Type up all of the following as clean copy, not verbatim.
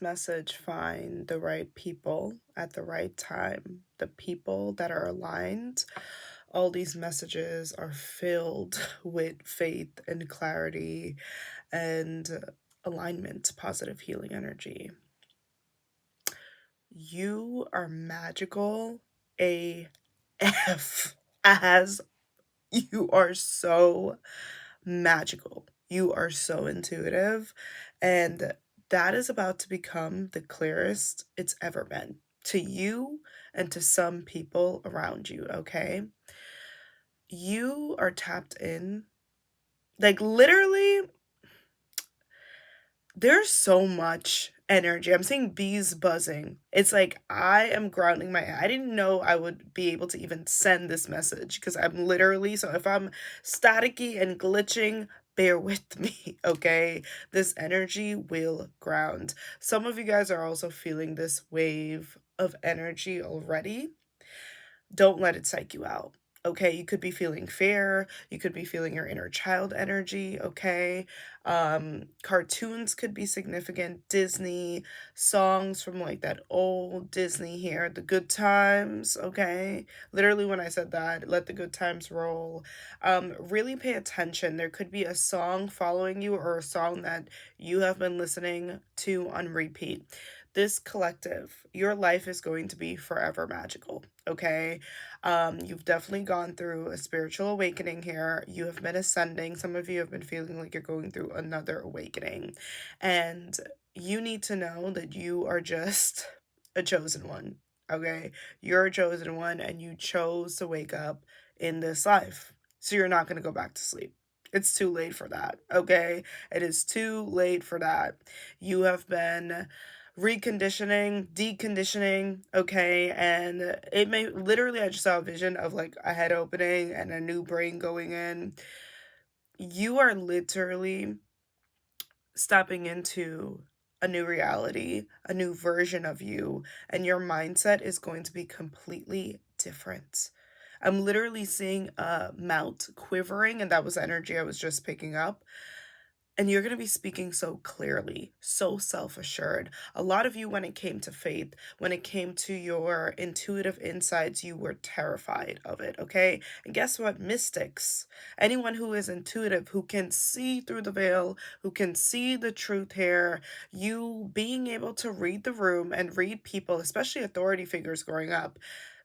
message find the right people at the right time, the people that are aligned. All these messages are filled with faith and clarity and alignment, positive healing energy. You are magical AF, as you are so magical. You are so intuitive, and that is about to become the clearest it's ever been to you and to some people around you, okay? You are tapped in. Like, literally, there's so much energy. I'm seeing bees buzzing. It's like I am grounding I didn't know I would be able to even send this message because I'm literally, so if I'm staticky and glitching, bear with me, okay? This energy will ground. Some of you guys are also feeling this wave of energy already. Don't let it psych you out. Okay, you could be feeling fear, you could be feeling your inner child energy, okay? Cartoons could be significant, Disney, songs from like that old Disney here, the good times, okay? Literally when I said that, let the good times roll. Really pay attention. There could be a song following you or a song that you have been listening to on repeat. This collective, your life is going to be forever magical, okay? You've definitely gone through a spiritual awakening here. You have been ascending. Some of you have been feeling like you're going through another awakening. And you need to know that you are just a chosen one, okay? You're a chosen one and you chose to wake up in this life. So you're not going to go back to sleep. It's too late for that, okay? It is too late for that. You have been reconditioning, deconditioning, okay? And it may literally, I just saw a vision of like a head opening and a new brain going in. You are literally stepping into a new reality, a new version of you, and your mindset is going to be completely different. I'm literally seeing a mount quivering, and that was energy I was just picking up. And you're going to be speaking so clearly, so self assured. A lot of you, when it came to faith, when it came to your intuitive insights, you were terrified of it, okay? And guess what? Mystics, anyone who is intuitive, who can see through the veil, who can see the truth here, you being able to read the room and read people, especially authority figures growing up,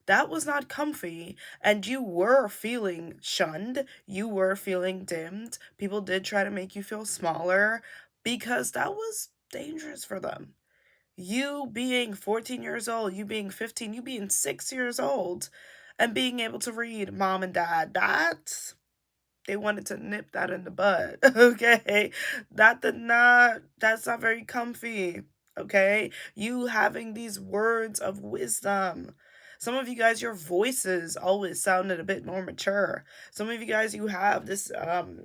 that was not comfy, and you were feeling shunned, you were feeling dimmed. People did try to make you feel smaller because that was dangerous for them. You being 14 years old, you being 15, you being 6 years old, and being able to read mom and dad, that they wanted to nip that in the bud. Okay, that's not very comfy. Okay, you having these words of wisdom. Some of you guys, your voices always sounded a bit more mature. Some of you guys, you have this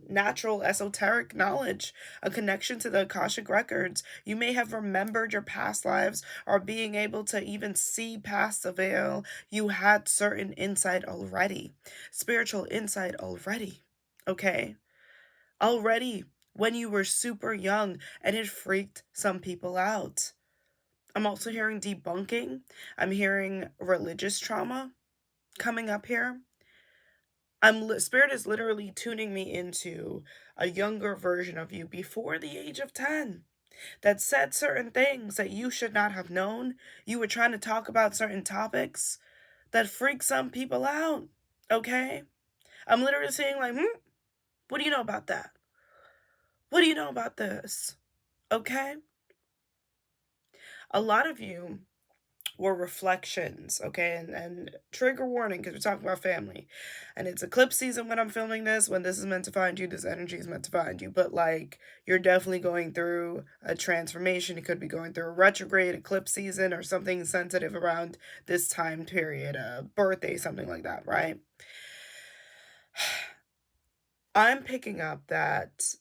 natural esoteric knowledge, a connection to the Akashic records. You may have remembered your past lives or being able to even see past the veil. You had certain insight already, spiritual insight already. Okay. Already when you were super young, and it freaked some people out. I'm also hearing debunking. I'm hearing religious trauma coming up here. Spirit is literally tuning me into a younger version of you before the age of 10 that said certain things that you should not have known. You were trying to talk about certain topics that freak some people out. Okay? I'm literally saying like, what do you know about that? What do you know about this? Okay? A lot of you were reflections, okay? And trigger warning because we're talking about family. And it's eclipse season when I'm filming this. When this is meant to find you, this energy is meant to find you. But like, you're definitely going through a transformation. You could be going through a retrograde eclipse season or something sensitive around this time period, a birthday, something like that, right? I'm picking up that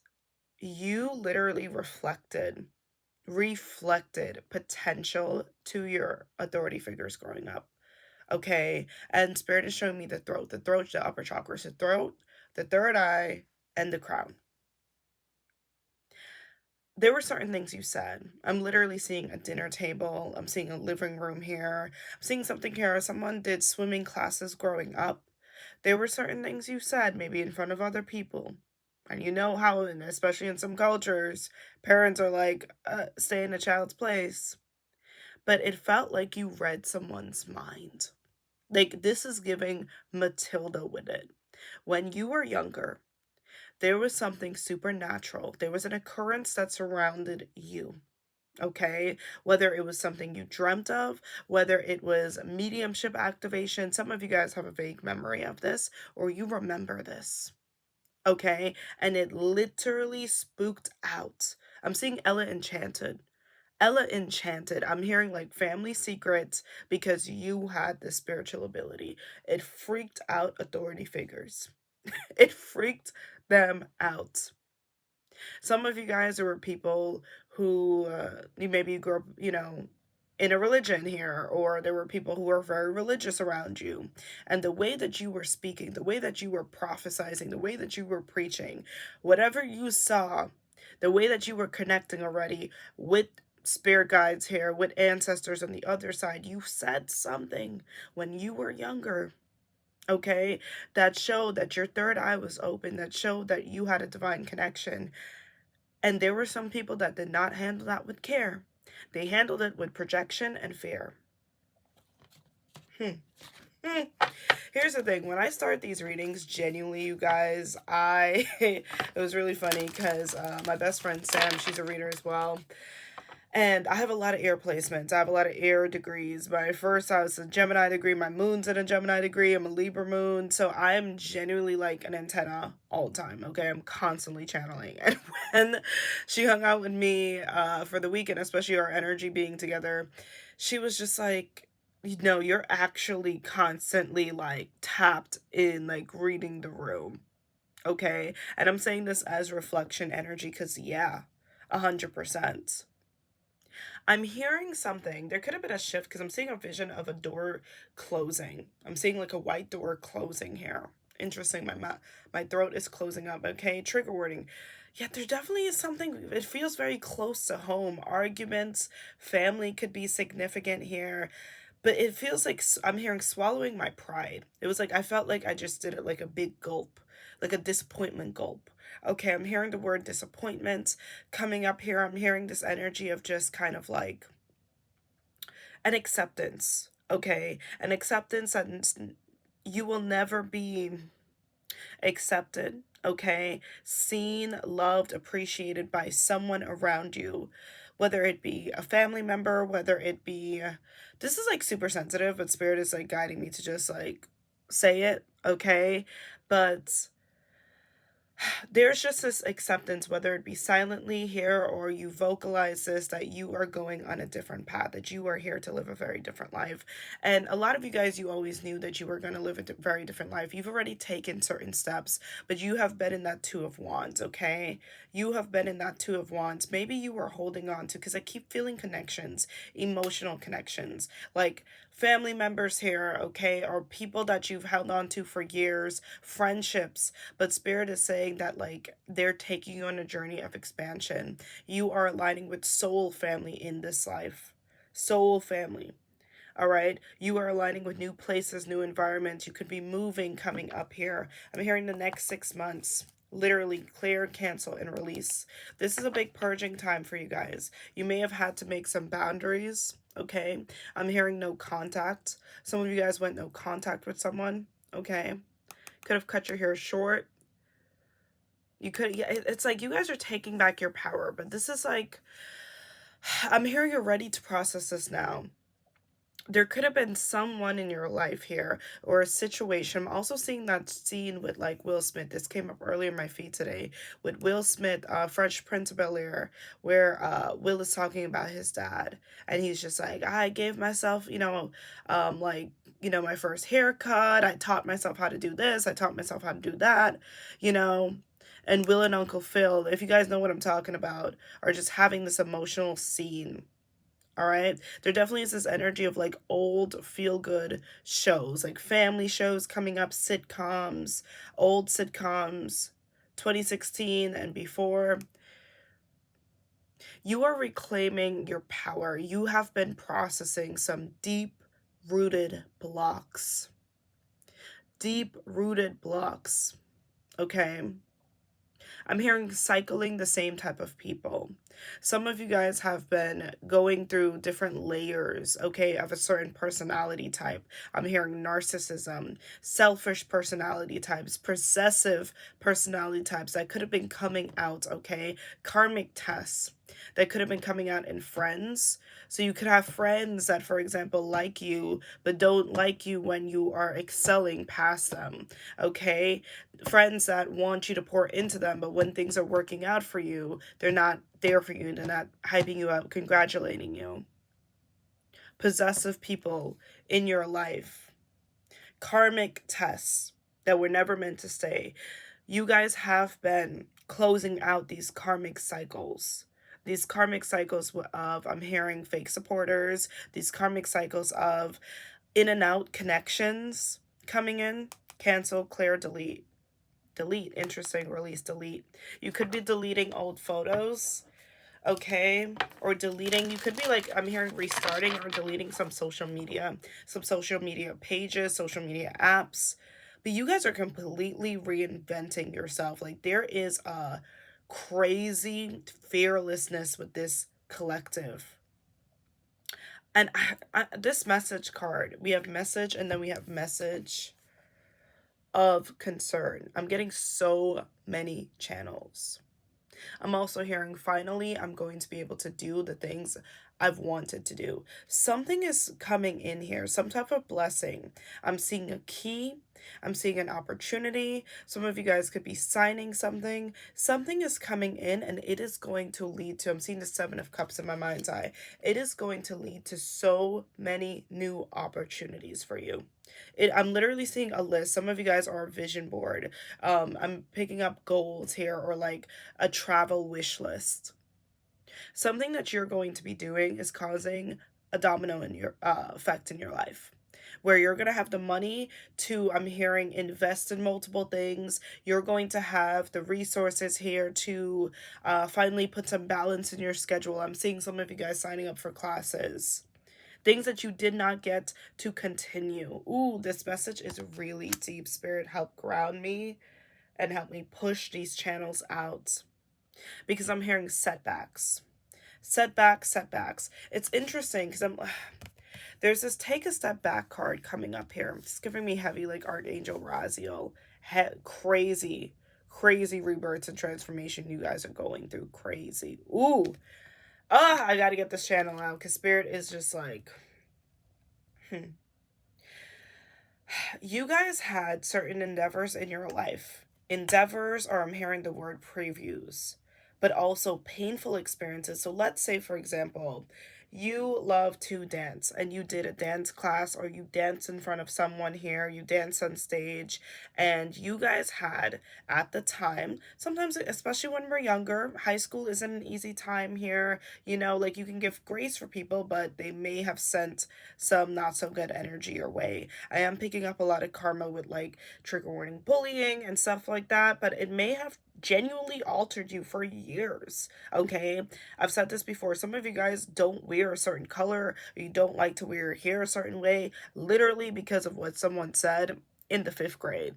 you literally reflected potential to your authority figures growing up. Okay. And spirit is showing me the throat. The throat, the upper chakras, the throat, the third eye, and the crown. there were certain things you said. I'm literally seeing a dinner table. I'm seeing a living room here. I'm seeing something here. Someone did swimming classes growing up. There were certain things you said, maybe in front of other people. And you know how, and especially in some cultures, parents are like, stay in a child's place. But it felt like you read someone's mind. Like, this is giving Matilda with it. When you were younger, there was something supernatural. There was an occurrence that surrounded you, okay? Whether it was something you dreamt of, whether it was mediumship activation. Some of you guys have a vague memory of this, or you remember this, okay? And it literally spooked out. I'm seeing Ella Enchanted. Ella Enchanted. I'm hearing like family secrets because you had this spiritual ability. It freaked out authority figures. It freaked them out. Some of you guys were people who you maybe grew up, in a religion here, or there were people who were very religious around you. And the way that you were speaking, the way that you were prophesizing, the way that you were preaching, whatever you saw, the way that you were connecting already with spirit guides here, with ancestors on the other side, you said something when you were younger, okay, that showed that your third eye was open, that showed that you had a divine connection. And there were some people that did not handle that with care. They handled it with projection and fear. Hmm. Hmm. Here's the thing. When I start these readings, genuinely, you guys, it was really funny because my best friend Sam, she's a reader as well. And I have a lot of air placements. I have a lot of air degrees. My first house is a Gemini degree. My moon's in a Gemini degree. I'm a Libra moon. So I am genuinely like an antenna all the time. Okay. I'm constantly channeling. And when she hung out with me for the weekend, especially our energy being together, she was just like, you're actually constantly like tapped in, like reading the room. Okay. And I'm saying this as reflection energy because, yeah, 100%. I'm hearing something. There could have been a shift because I'm seeing a vision of a door closing. I'm seeing like a white door closing here. Interesting. My throat is closing up. Okay, trigger wording. Yeah, there definitely is something. It feels very close to home. Arguments, family could be significant here, but it feels like I'm hearing swallowing my pride. It was like I felt like I just did it like a big gulp, like a disappointment gulp. Okay, I'm hearing the word disappointment coming up here. I'm hearing this energy of just kind of like an acceptance. Okay, an acceptance that you will never be accepted, okay, seen, loved, appreciated by someone around you, whether it be a family member, whether it be, this is like super sensitive, but spirit is like guiding me to just like say it, okay, but there's just this acceptance, whether it be silently here or you vocalize this, that you are going on a different path, that you are here to live a very different life. And a lot of you guys, you always knew that you were going to live a very different life. You've already taken certain steps, but you have been in that Two of Wands, okay? You have been in that Two of Wands. Maybe you were holding on to, because I keep feeling connections, emotional connections, like family members here, okay, or people that you've held on to for years, friendships, but spirit is saying that like they're taking you on a journey of expansion. You are aligning with soul family in this life. Soul family. All right. You are aligning with new places, new environments. You could be moving coming up here. I'm hearing the next 6 months. Literally clear, cancel, and release. This is a big purging time for you guys. You may have had to make some boundaries. Okay. I'm hearing no contact. Some of you guys went no contact with someone. Okay. Could have cut your hair short. You could, yeah, it's like you guys are taking back your power, but this is like, I'm hearing you're ready to process this now. There could have been someone in your life here or a situation. I'm also seeing that scene with like Will Smith. This came up earlier in my feed today with Will Smith, Fresh Prince of Bel-Air, where Will is talking about his dad, and he's just like, I gave myself, like, my first haircut. I taught myself how to do this. I taught myself how to do that, you know. And Will and Uncle Phil, if you guys know what I'm talking about, are just having this emotional scene. All right. There definitely is this energy of like old feel good shows, like family shows coming up, sitcoms, old sitcoms, 2016 and before. You are reclaiming your power. You have been processing some deep rooted blocks. Deep rooted blocks. Okay. I'm hearing cycling the same type of people. Some of you guys have been going through different layers, okay, of a certain personality type. I'm hearing narcissism, selfish personality types, possessive personality types that could have been coming out, okay? Karmic tests that could have been coming out in friends. So you could have friends that, for example, like you, but don't like you when you are excelling past them, okay? Friends that want you to pour into them, but when things are working out for you, they're not there for you. They're not hyping you up, congratulating you. Possessive people in your life. Karmic tests that were never meant to stay. You guys have been closing out these karmic cycles. These karmic cycles of, I'm hearing fake supporters, these karmic cycles of in and out connections coming in, cancel, clear, delete. Delete, interesting, release, delete. You could be deleting old photos, okay? Or deleting, you could be like, I'm hearing restarting or deleting some social media pages, social media apps. But you guys are completely reinventing yourself. Like, there is a crazy fearlessness with this collective. And this message card, we have message and then we have message of concern. I'm getting so many channels. I'm also hearing finally I'm going to be able to do the things I've wanted to do. Something is coming in here, some type of blessing. I'm seeing a key. I'm seeing an opportunity. Some of you guys could be signing something. Something is coming in and it is going to lead to, I'm seeing the Seven of Cups in my mind's eye. It is going to lead to so many new opportunities for you. I'm literally seeing a list. Some of you guys are a vision board. I'm picking up goals here or like a travel wish list. Something that you're going to be doing is causing a domino in your effect in your life where you're going to have the money to, I'm hearing, invest in multiple things. You're going to have the resources here to finally put some balance in your schedule. I'm seeing some of you guys signing up for classes, things that you did not get to continue. Ooh, this message is really deep. Spirit, help ground me and help me push these channels out because I'm hearing setbacks. Setbacks. It's interesting because there's this take a step back card coming up here. It's giving me heavy like Archangel Raziel. Crazy, crazy rebirths and transformation you guys are going through. Crazy. Ooh. I gotta get this channel out because Spirit is just like, you guys had certain endeavors in your life. Endeavors, or I'm hearing the word previews, but also painful experiences. So let's say, for example, you love to dance and you did a dance class or you dance in front of someone here, you dance on stage, and you guys had at the time, sometimes, especially when we're younger, high school isn't an easy time here. You know, like you can give grace for people, but they may have sent some not so good energy your way. I am picking up a lot of karma with like trigger warning bullying and stuff like that, but it may have genuinely altered you for years. Okay, I've said this before, some of you guys don't wear a certain color, or you don't like to wear your hair a certain way literally because of what someone said in the 5th grade.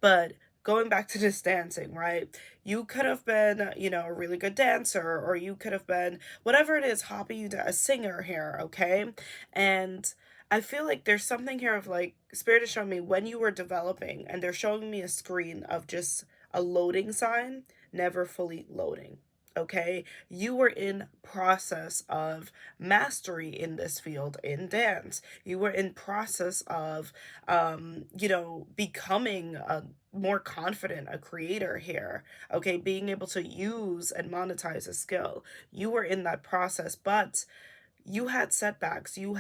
But going back to this dancing, right? You could have been, you know, a really good dancer, or you could have been whatever it is, hobby you a singer here, okay? And I feel like there's something here of like Spirit is showing me when you were developing, and they're showing me a screen of just a loading sign, never fully loading. Okay, you were in process of mastery in this field in dance. You were in process of you know, becoming a more confident a creator here. Okay, being able to use and monetize a skill. You were in that process, but you had setbacks. You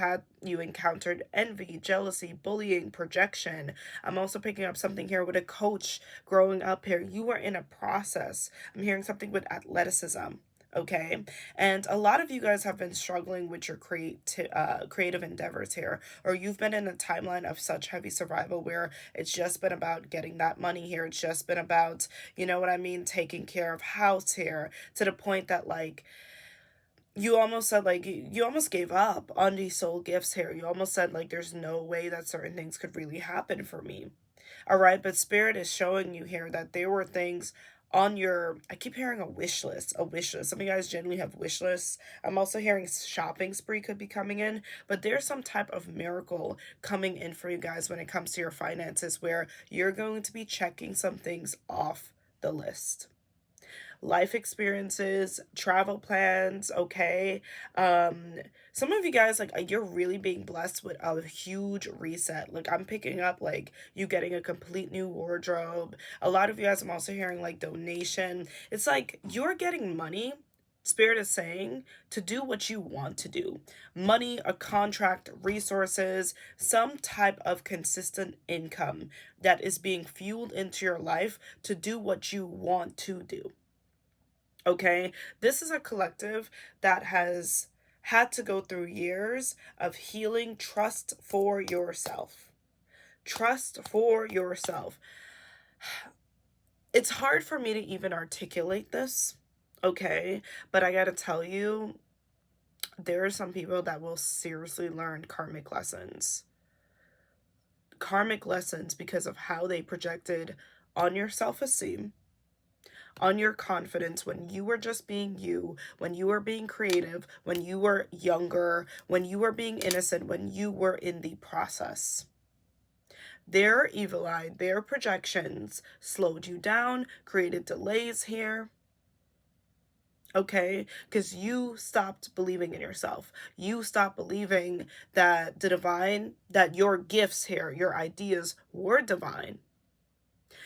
encountered envy, jealousy, bullying, projection. I'm also picking up something here with a coach growing up here. You were in a process. I'm hearing something with athleticism. Okay, and a lot of you guys have been struggling with your creative endeavors here, or you've been in a timeline of such heavy survival where it's just been about getting that money here. It's just been about, you know what I mean, taking care of house here, to the point that like You almost said like you almost gave up on these soul gifts here. You almost said like there's no way that certain things could really happen for me. All right, but spirit is showing you here that there were things on your, I keep hearing a wish list, a wish list. Some of you guys generally have wish lists. I'm also hearing shopping spree could be coming in, but there's some type of miracle coming in for you guys when it comes to your finances where you're going to be checking some things off the list. Life experiences, travel plans, okay? Um some of you guys like you're really being blessed with a huge reset. Like I'm picking up like you getting a complete new wardrobe. A lot of you guys I'm also hearing like donation. It's like you're getting money. Spirit is saying to do what you want to do. Money, a contract, resources, some type of consistent income that is being fueled into your life to do what you want to do. Okay, this is a collective that has had to go through years of healing trust for yourself. Trust for yourself. It's hard for me to even articulate this, okay? But I gotta tell you, there are some people that will seriously learn karmic lessons. Karmic lessons because of how they projected on your self esteem, on your confidence when you were just being you, when you were being creative, when you were younger, when you were being innocent, when you were in the process. Their evil eye, their projections slowed you down, created delays here. Okay, because you stopped believing in yourself. You stopped believing that the divine, that your gifts here, your ideas were divine.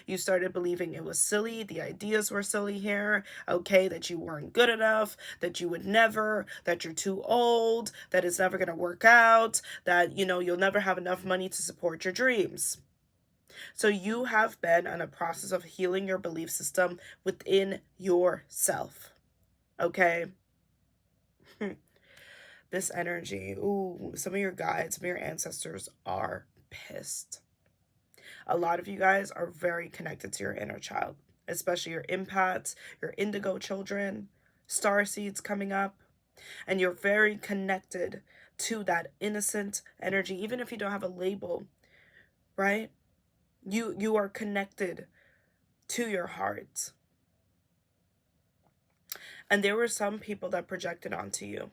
You started believing it was silly, the ideas were silly here, okay, that you weren't good enough, that you would never, that you're too old, that it's never going to work out, that, you'll never have enough money to support your dreams. So you have been on a process of healing your belief system within yourself, okay? This energy, ooh, some of your guides, some of your ancestors are pissed. A lot of you guys are very connected to your inner child, especially your empaths, your indigo children, star seeds coming up, and you're very connected to that innocent energy, even if you don't have a label, right? You are connected to your heart. And there were some people that projected onto you.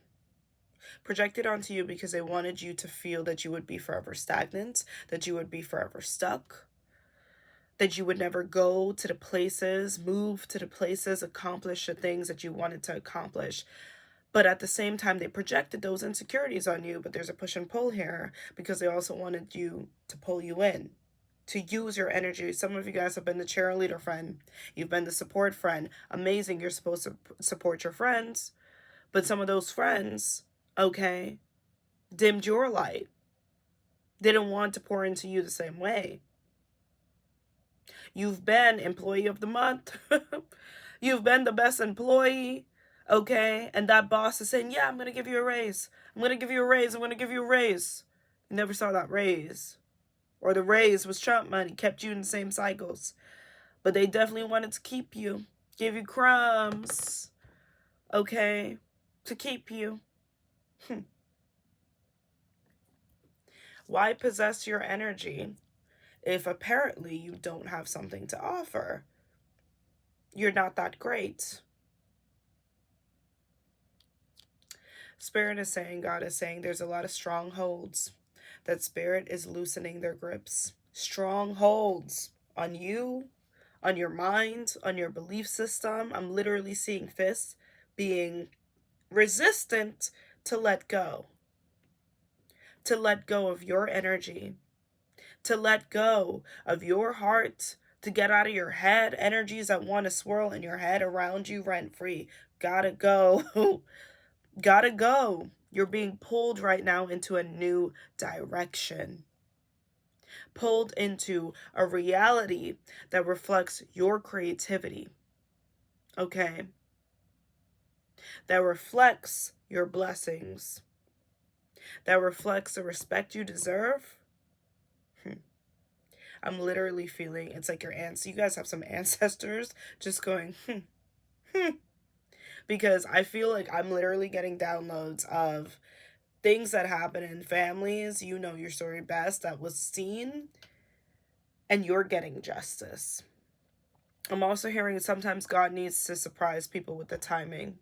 Projected onto you because they wanted you to feel that you would be forever stagnant, that you would be forever stuck, that you would never go to the places, move to the places, accomplish the things that you wanted to accomplish. But at the same time, they projected those insecurities on you. But there's a push and pull here because they also wanted you to pull you in, to use your energy. Some of you guys have been the cheerleader friend. You've been the support friend. Amazing. You're supposed to support your friends. But some of those friends, okay, dimmed your light. Didn't want to pour into you the same way. You've been employee of the month. You've been the best employee. Okay. And that boss is saying, yeah, I'm going to give you a raise. I'm going to give you a raise. I'm going to give you a raise. You never saw that raise. Or the raise was Trump money, kept you in the same cycles. But they definitely wanted to keep you, give you crumbs. Okay. To keep you. Why possess your energy if apparently you don't have something to offer? You're not that great. Spirit is saying, God is saying, there's a lot of strongholds that Spirit is loosening their grips. Strongholds on you, on your mind, on your belief system. I'm literally seeing fists being resistant to let go. To let go of your energy. To let go of your heart. To get out of your head. Energies that want to swirl in your head around you rent free. Gotta go. Gotta go. You're being pulled right now into a new direction. Pulled into a reality that reflects your creativity. Okay? That reflects your blessings. That reflects the respect you deserve. I'm literally feeling it's like your aunts. You guys have some ancestors just going, because I feel like I'm literally getting downloads of things that happen in families. You know your story best, that was seen, and you're getting justice. I'm also hearing sometimes God needs to surprise people with the timing.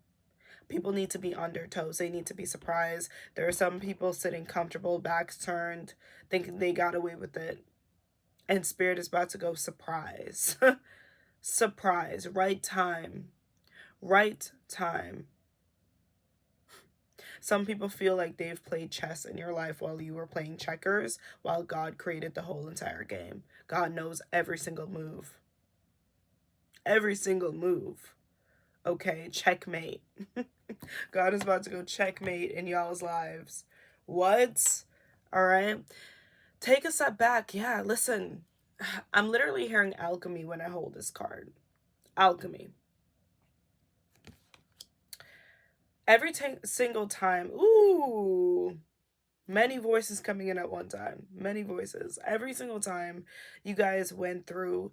People need to be on their toes. They need to be surprised. There are some people sitting comfortable, backs turned, thinking they got away with it. And Spirit is about to go surprise. Surprise. Right time. Right time. Some people feel like they've played chess in your life while you were playing checkers, while God created the whole entire game. God knows every single move. Every single move. Okay, checkmate. God is about to go checkmate in y'all's lives. What? All right. Take a step back. Yeah, listen. I'm literally hearing alchemy when I hold this card. Alchemy. Every single time. Ooh. Many voices coming in at one time. Many voices. Every single time you guys went through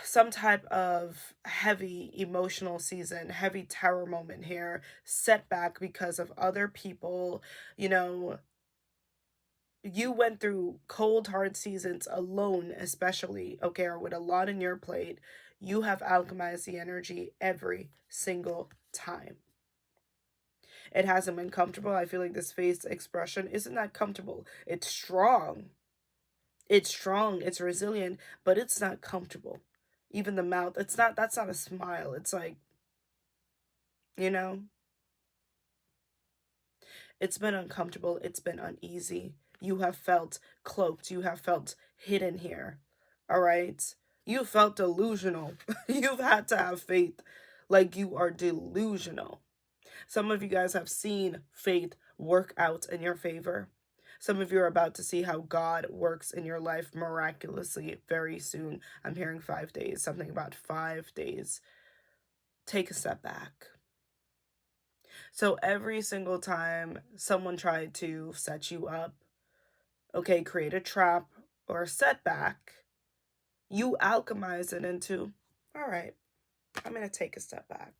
some type of heavy emotional season, heavy terror moment here, setback because of other people, you know, you went through cold, hard seasons alone, especially, okay, or with a lot in your plate. You have alchemized the energy every single time. It hasn't been comfortable. I feel like this face expression isn't that comfortable. It's strong. It's strong. It's resilient, but it's not comfortable. Even the mouth, it's not, that's not a smile. It's like, you know, it's been uncomfortable. It's been uneasy. You have felt cloaked. You have felt hidden here. All right. You felt delusional. You've had to have faith like you are delusional. Some of you guys have seen faith work out in your favor. Some of you are about to see how God works in your life miraculously very soon. I'm hearing 5 days, something about 5 days. Take a step back. So every single time someone tried to set you up, okay, create a trap or a setback, you alchemize it into, all right, I'm going to take a step back.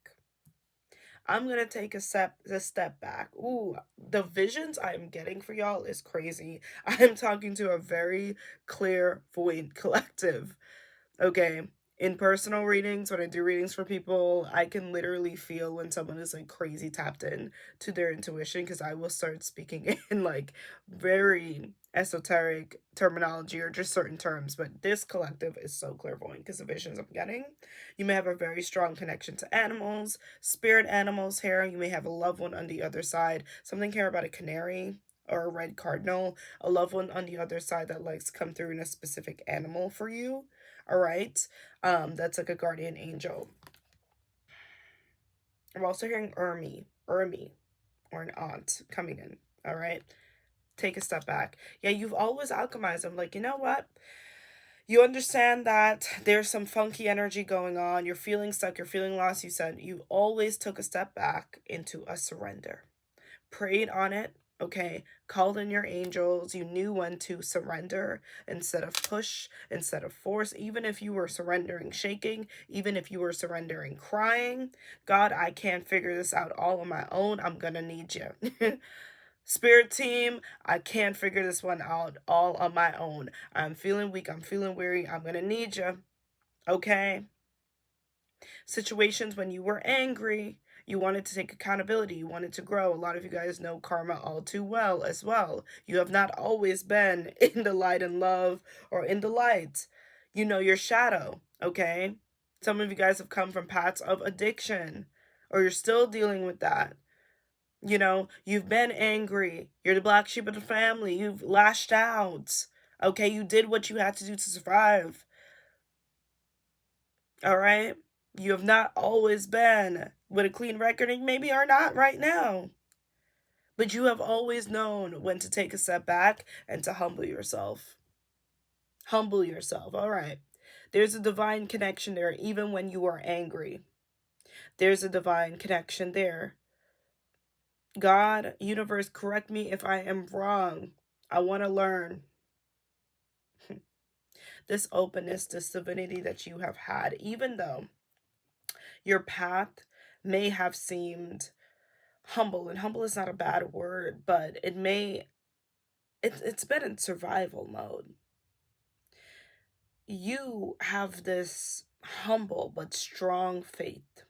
I'm gonna take a step back. Ooh, the visions I'm getting for y'all is crazy. I'm talking to a very clairvoyant collective. Okay. In personal readings, when I do readings for people, I can literally feel when someone is like crazy tapped in to their intuition, because I will start speaking in like very esoteric terminology or just certain terms. But this collective is so clairvoyant because the visions I'm getting. You may have a very strong connection to animals, spirit animals here. You may have a loved one on the other side. Something here about a canary or a red cardinal, a loved one on the other side that likes come through in a specific animal for you. All right. That's like a guardian angel. I'm also hearing Ermi, or an aunt coming in. All right. Take a step back. Yeah, you've always alchemized. I'm like, you know what? You understand that there's some funky energy going on. You're feeling stuck. You're feeling lost. You said you always took a step back into a surrender. Prayed on it, okay, called in your angels. You knew when to surrender instead of push, instead of force. Even if you were surrendering shaking, even if you were surrendering crying, God, I can't figure this out all on my own. I'm gonna need you. Spirit team, I can't figure this one out all on my own. I'm feeling weak. I'm feeling weary. I'm gonna need you. Okay? Situations when you were angry, you wanted to take accountability, you wanted to grow. A lot of you guys know karma all too well as well. You have not always been in the light and love or in the light. You know your shadow, okay? Some of you guys have come from paths of addiction, or you're still dealing with that. You know, you've been angry. You're the black sheep of the family. You've lashed out. Okay, you did what you had to do to survive. All right? You have not always been with a clean record, and maybe are not right now. But you have always known when to take a step back and to humble yourself. Humble yourself. All right. There's a divine connection there, even when you are angry. There's a divine connection there. God, universe, correct me if I am wrong. I want to learn. This openness, this divinity that you have had, even though your path may have seemed humble, and humble is not a bad word, but it's been in survival mode. You have this humble but strong faith.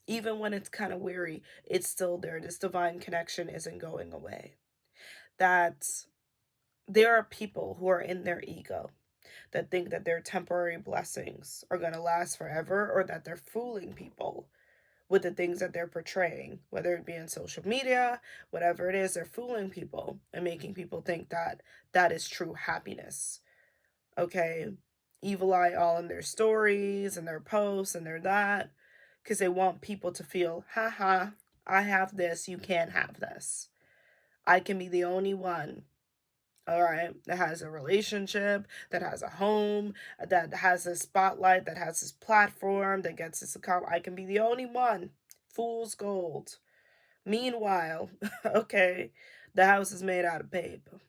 Even when it's kind of weary, it's still there. This divine connection isn't going away. That there are people who are in their ego that think that their temporary blessings are going to last forever, or that they're fooling people with the things that they're portraying, whether it be in social media, whatever it is, they're fooling people and making people think that that is true happiness. Okay? Evil eye all in their stories and their posts and their that, because they want people to feel, haha, I have this, you can't have this. I can be the only one, all right, that has a relationship, that has a home, that has a spotlight, that has this platform, that gets this account. I can be the only one. Fool's gold. Meanwhile, okay, the house is made out of paper.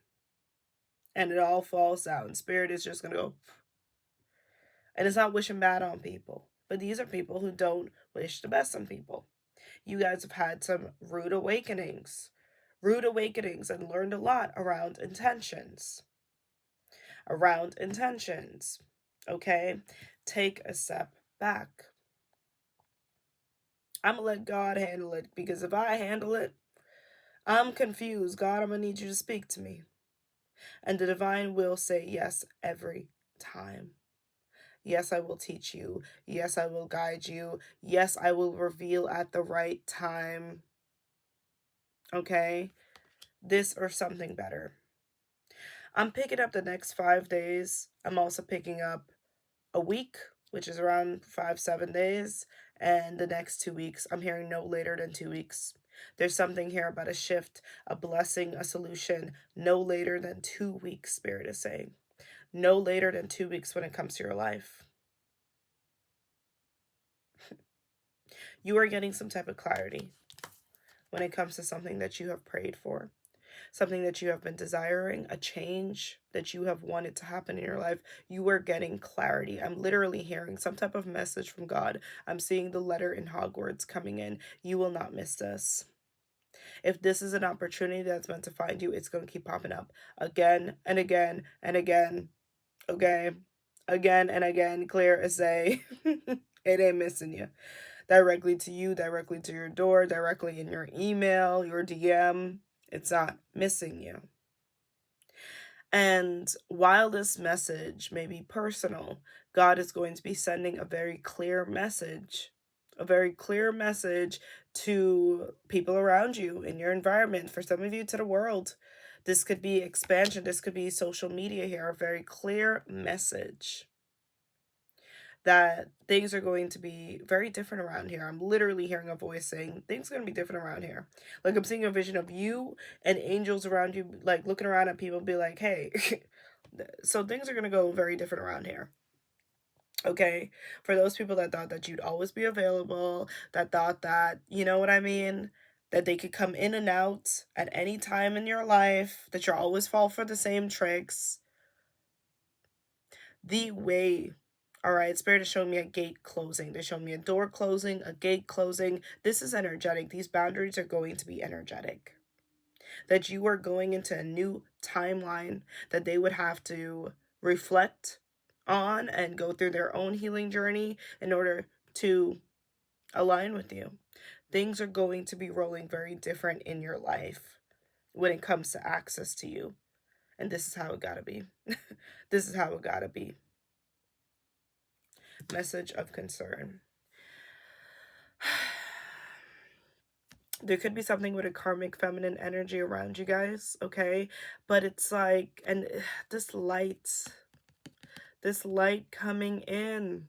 And it all falls down. Spirit is just going to go. And it's not wishing bad on people. But these are people who don't wish the best on people. You guys have had some rude awakenings, and learned a lot around intentions. Around intentions. Okay? Take a step back. I'm going to let God handle it, because if I handle it, I'm confused. God, I'm going to need you to speak to me. And the divine will say yes every time. Yes, I will teach you. Yes, I will guide you. Yes, I will reveal at the right time. Okay? This or something better. I'm picking up the next 5 days. I'm also picking up a week, which is around 5, 7 days. And the next 2 weeks, I'm hearing no later than 2 weeks. There's something here about a shift, a blessing, a solution, no later than 2 weeks, Spirit is saying. No later than 2 weeks when it comes to your life. You are getting some type of clarity when it comes to something that you have prayed for, something that you have been desiring, a change that you have wanted to happen in your life. You are getting clarity. I'm literally hearing some type of message from God. I'm seeing the letter in Hogwarts coming in. You will not miss this. If this is an opportunity that's meant to find you, it's going to keep popping up again and again and again. Okay? Again and again, clear as day. It ain't missing you. Directly to you, directly to your door, directly in your email, your DM. It's not missing you. And while this message may be personal, God is going to be sending a very clear message, to people around you in your environment, for some of you to the world. This could be expansion, this could be social media here, a very clear message that things are going to be very different around here. I'm literally hearing a voice saying things are going to be different around here. Like, I'm seeing a vision of you and angels around you, like looking around at people, be like, hey, so things are going to go very different around here. Okay? For those people that thought that you'd always be available, that thought that, you know what I mean? That they could come in and out at any time in your life, that you'll always fall for the same tricks. The way, all right, Spirit is showing me a gate closing. They're showing me a door closing, a gate closing. This is energetic. These boundaries are going to be energetic. That you are going into a new timeline that they would have to reflect on and go through their own healing journey in order to align with you. Things are going to be rolling very different in your life when it comes to access to you. And this is how it gotta be. This is how it gotta be. Message of concern. There could be something with a karmic feminine energy around you guys, okay? But it's like, and this light coming in.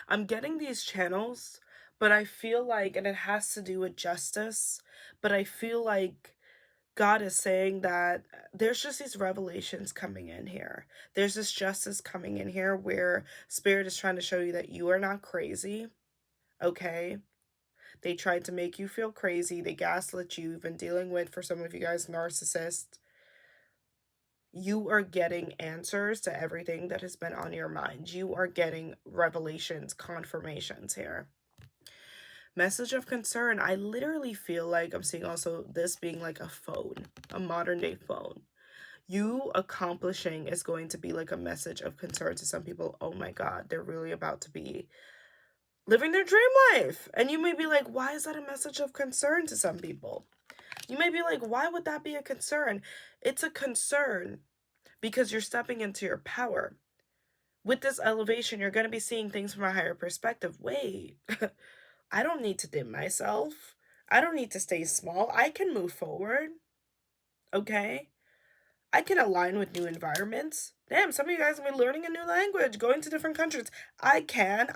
I'm getting these channels, but I feel like, and it has to do with justice, but I feel like God is saying that there's just these revelations coming in here. There's this justice coming in here where Spirit is trying to show you that you are not crazy, okay? They tried to make you feel crazy. They gaslit you. You've been dealing with, for some of you guys, narcissists. you are getting answers to everything that has been on your mind. You are getting revelations, confirmations here. Message of concern. I literally feel like I'm seeing also this being like a phone, a modern day phone. You accomplishing is going to be like a message of concern to some people. Oh my God, they're really about to be living their dream life. And you may be like, why is that a message of concern to some people? You may be like, why would that be a concern? It's a concern because you're stepping into your power. With this elevation, you're going to be seeing things from a higher perspective. Wait, I don't need to dim myself. I don't need to stay small. I can move forward. Okay? I can align with new environments. Damn, some of you guys are learning a new language, going to different countries. I can.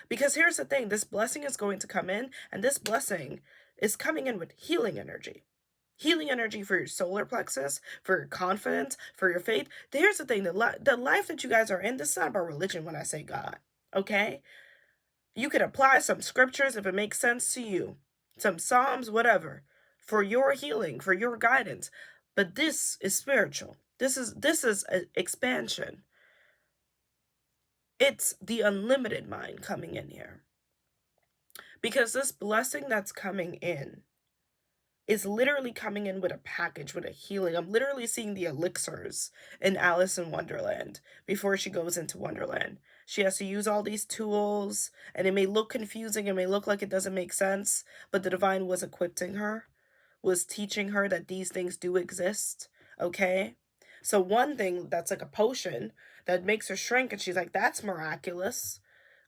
Because here's the thing, this blessing is going to come in, and this blessing is coming in with healing energy. Healing energy for your solar plexus, for your confidence, for your faith. Here's the thing, the life that you guys are in, this is not about religion when I say God, okay? You can apply some scriptures if it makes sense to you, some psalms, whatever, for your healing, for your guidance. But this is spiritual. This is an expansion. It's the unlimited mind coming in here. Because this blessing that's coming in is literally coming in with a package, with a healing. I'm literally seeing the elixirs in Alice in Wonderland before she goes into Wonderland. She has to use all these tools, and it may look confusing, it may look like it doesn't make sense, but the divine was equipping her, was teaching her that these things do exist, okay? So one thing that's like a potion that makes her shrink, and she's like, that's miraculous,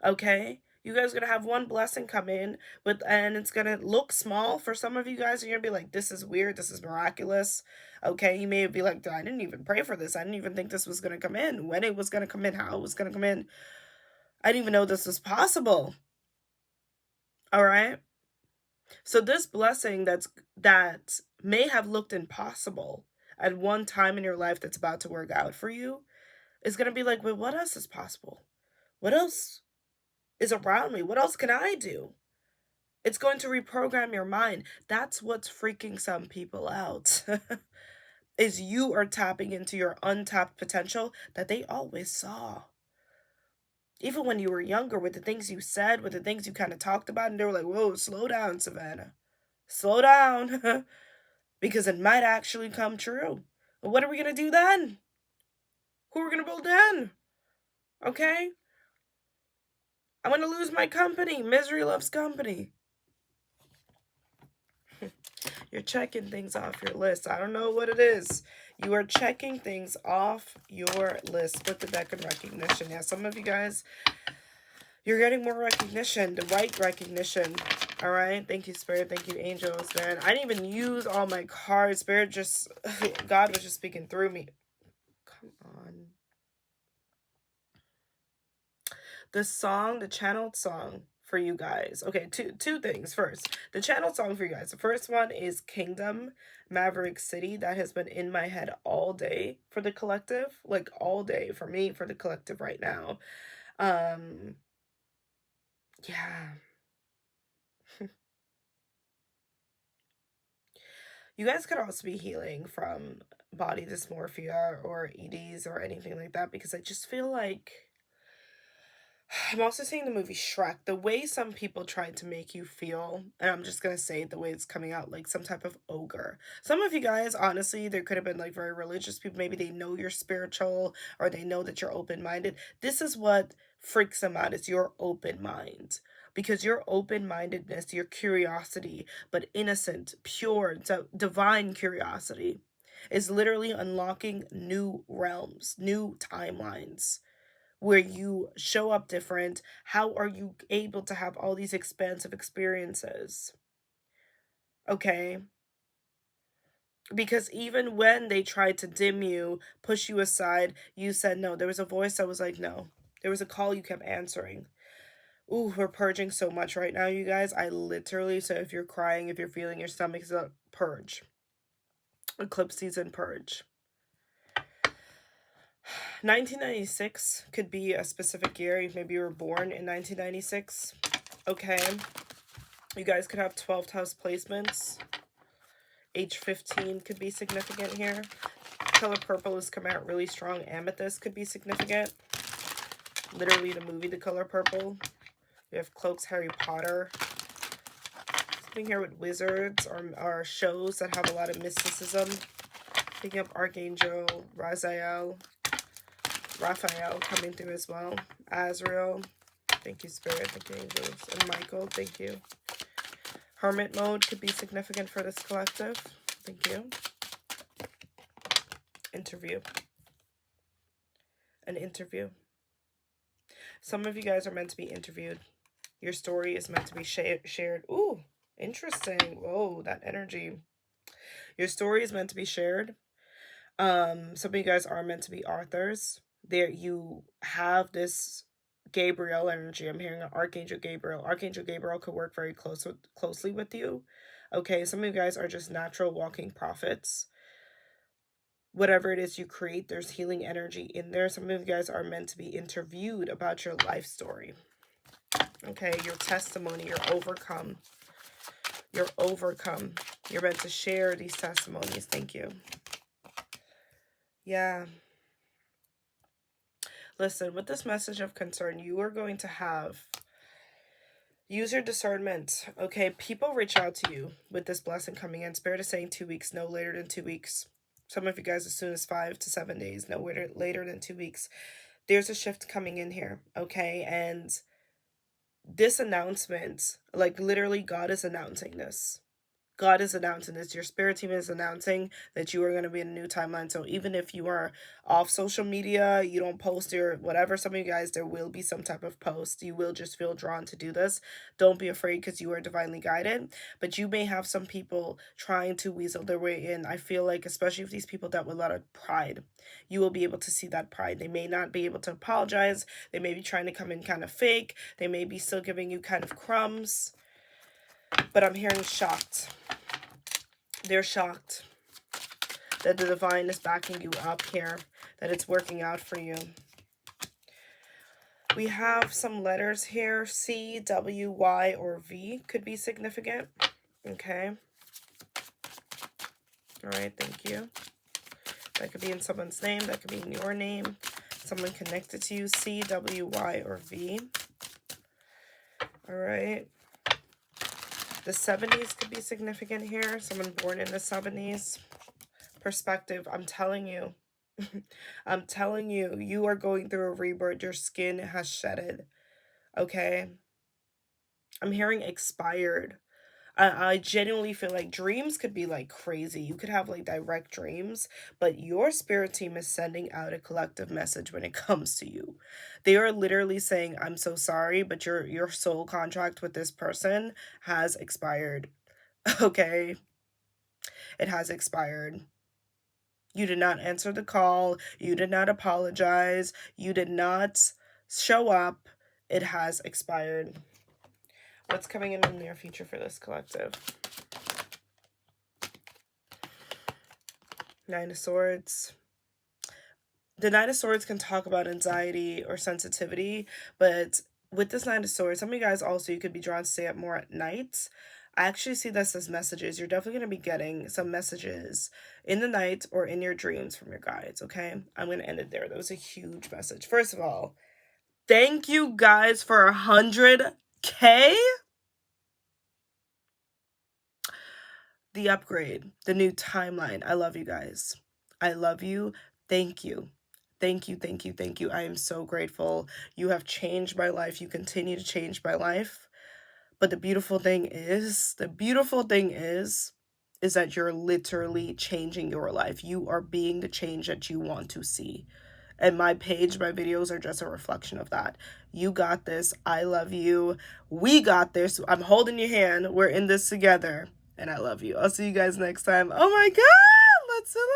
okay? You guys are gonna have one blessing come in and it's gonna look small for some of you guys. You're gonna be like, this is weird, this is miraculous. Okay, you may be like, I didn't even pray for this. I didn't even think this was gonna come in. When it was gonna come in, how it was gonna come in. I didn't even know this was possible. Alright? So this blessing that may have looked impossible at one time in your life that's about to work out for you is gonna be like, wait, what else is possible? What else is around me? What else can I do? It's going to reprogram your mind. That's what's freaking some people out. Is you are tapping into your untapped potential that they always saw. Even when you were younger, with the things you said, with the things you kind of talked about, and they were like, whoa, slow down, Savannah. Slow down. Because it might actually come true. What are we going to do then? Who are we going to build then? Okay? I'm going to lose my company. Misery loves company. You're checking things off your list. I don't know what it is. You are checking things off your list with the deck of recognition. Yeah, some of you guys, you're getting more recognition, the right recognition. All right. Thank you, Spirit. Thank you, angels, man. I didn't even use all my cards. Spirit just, God was just speaking through me. Come on. The song, the channeled song for you guys. Okay, two things. First, the channeled song for you guys. The first one is Kingdom, Maverick City. That has been in my head all day for the collective. Like all day for me, for the collective right now. Yeah. You guys could also be healing from body dysmorphia or EDs or anything like that, because I just feel like I'm also seeing the movie Shrek. The way some people tried to make you feel, and I'm just gonna say it the way it's coming out, like some type of ogre. Some of you guys, honestly, there could have been like very religious people. Maybe they know you're spiritual or they know that you're open-minded. This is what freaks them out, is your open mind. Because your open-mindedness, your curiosity, but innocent, pure, divine curiosity, is literally unlocking new realms, new timelines where you show up different. How are you able to have all these expansive experiences? Okay? Because even when they tried to dim you, push you aside, you said no. There was a voice that was like, no. There was a call you kept answering. Ooh, we're purging so much right now, you guys. I literally, so if you're crying, if you're feeling your stomach is up, purge. Eclipse season, purge. 1996 could be a specific year. Maybe you were born in 1996. Okay. You guys could have 12th house placements. Age 15 could be significant here. Color purple is coming out really strong. Amethyst could be significant. Literally the movie The Color Purple. We have Cloaks, Harry Potter. Something here with wizards or shows that have a lot of mysticism. Picking up Archangel, Raphael coming through as well. Azrael, thank you, Spirit, thank you, angels. And Michael, thank you. Hermit mode could be significant for this collective. Thank you. Interview. An interview. Some of you guys are meant to be interviewed. Your story is meant to be shared. Ooh, interesting. Whoa, that energy. Your story is meant to be shared. Some of you guys are meant to be authors. There you have this Gabriel energy. I'm hearing an Archangel Gabriel. Archangel Gabriel could work very closely with you. Okay, some of you guys are just natural walking prophets. Whatever it is you create, there's healing energy in there. Some of you guys are meant to be interviewed about your life story. Okay, your testimony, you're overcome. You're overcome. You're meant to share these testimonies. Thank you. Yeah. Listen, with this message of concern, you are going to use your discernment. Okay, people reach out to you with this blessing coming in. Spirit is saying 2 weeks, no later than 2 weeks. Some of you guys as soon as 5 to 7 days, no later than 2 weeks. There's a shift coming in here, okay? And this announcement, like literally God is announcing this. God is announcing this. Your spirit team is announcing that you are going to be in a new timeline. So even if you are off social media, you don't post your whatever, some of you guys, there will be some type of post. You will just feel drawn to do this. Don't be afraid because you are divinely guided. But you may have some people trying to weasel their way in. I feel like, especially if these people dealt with a lot of pride, you will be able to see that pride. They may not be able to apologize. They may be trying to come in kind of fake. They may be still giving you kind of crumbs. But I'm hearing shocked. They're shocked that the divine is backing you up here, that it's working out for you. We have some letters here. C, W, Y, or V could be significant. Okay. All right, thank you. That could be in someone's name. That could be in your name. Someone connected to you. C, W, Y, or V. All right. The 70s could be significant here. Someone born in the 70s. Perspective, I'm telling you. I'm telling you, you are going through a rebirth. Your skin has shedded. Okay? I'm hearing expired. I genuinely feel like dreams could be like crazy. You could have like direct dreams, but your spirit team is sending out a collective message when it comes to you. They are literally saying, I'm so sorry, but your soul contract with this person has expired. Okay? It has expired. You did not answer the call. You did not apologize. You did not show up. It has expired. What's coming in the near future for this collective? Nine of Swords. The Nine of Swords can talk about anxiety or sensitivity, but with this Nine of Swords, some of you guys also, you could be drawn to stay up more at night. I actually see this as messages. You're definitely going to be getting some messages in the night or in your dreams from your guides, okay? I'm going to end it there. That was a huge message. First of all, thank you guys for 100K. The upgrade, the new timeline. I love you guys. I love you. Thank you. Thank you, thank you, thank you. I am so grateful. You have changed my life. You continue to change my life. But the beautiful thing is that you're literally changing your life. You are being the change that you want to see. And my page, my videos are just a reflection of that. You got this. I love you. We got this. I'm holding your hand. We're in this together. And I love you. I'll see you guys next time. Oh my God, let's do this.